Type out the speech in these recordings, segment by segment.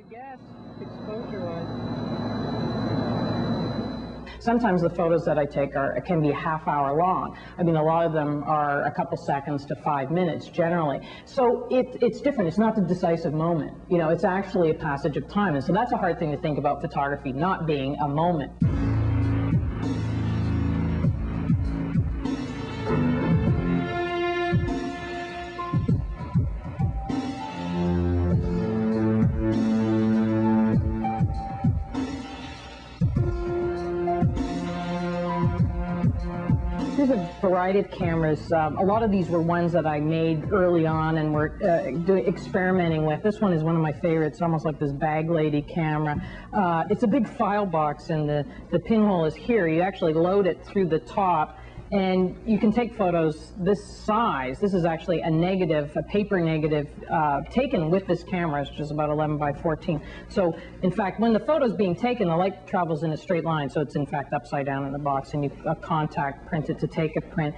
you guess, exposure-wise? Sometimes the photos that I take can be a half hour long. I mean, a lot of them are a couple seconds to 5 minutes generally. So it's different. It's not the decisive moment. You know, it's actually a passage of time. And so that's a hard thing to think about photography not being a moment. There's a variety of cameras. A lot of these were ones that I made early on and were experimenting with. This one is one of my favorites, almost like this bag lady camera. It's a big file box, and the pinhole is here. You actually load it through the top, and you can take photos this size. This is actually a negative, a paper negative, taken with this camera, which is about 11 by 14. So, in fact, when the photo is being taken, the light travels in a straight line, so it's in fact upside down in the box, and you contact print it to take a print.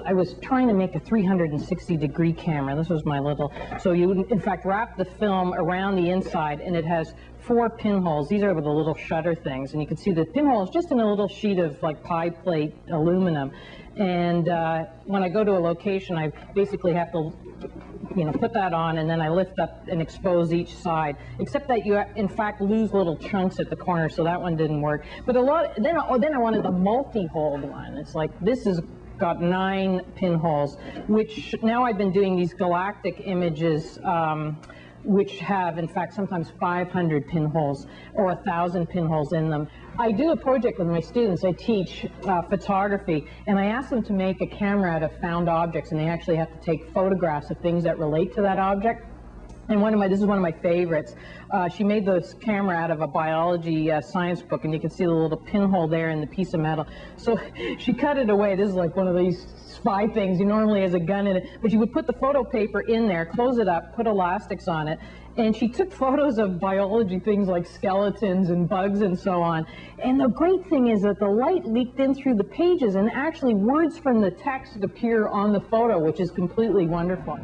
I was trying to make a 360-degree camera. This was my little, so you would, in fact, wrap the film around the inside, and it has 4 pinholes. These are the little shutter things, and you can see the pinhole is just in a little sheet of like pie plate aluminum. And when I go to a location, I basically have to, you know, put that on, and then I lift up and expose each side. Except that you, in fact, lose little chunks at the corner, so that one didn't work. But then I wanted the multi-hold one. It's like this is got 9 pinholes, which now I've been doing these galactic images. Which have, in fact, sometimes 500 pinholes or 1,000 pinholes in them. I do a project with my students. I teach photography, and I ask them to make a camera out of found objects, and they actually have to take photographs of things that relate to that object. And this is one of my favorites. She made this camera out of a biology science book, and you can see the little pinhole there in the piece of metal. So she cut it away. This is like one of these spy things. You normally has a gun in it, but you would put the photo paper in there, close it up, put elastics on it, and she took photos of biology things like skeletons and bugs and so on. And the great thing is that the light leaked in through the pages, and actually words from the text appear on the photo, which is completely wonderful.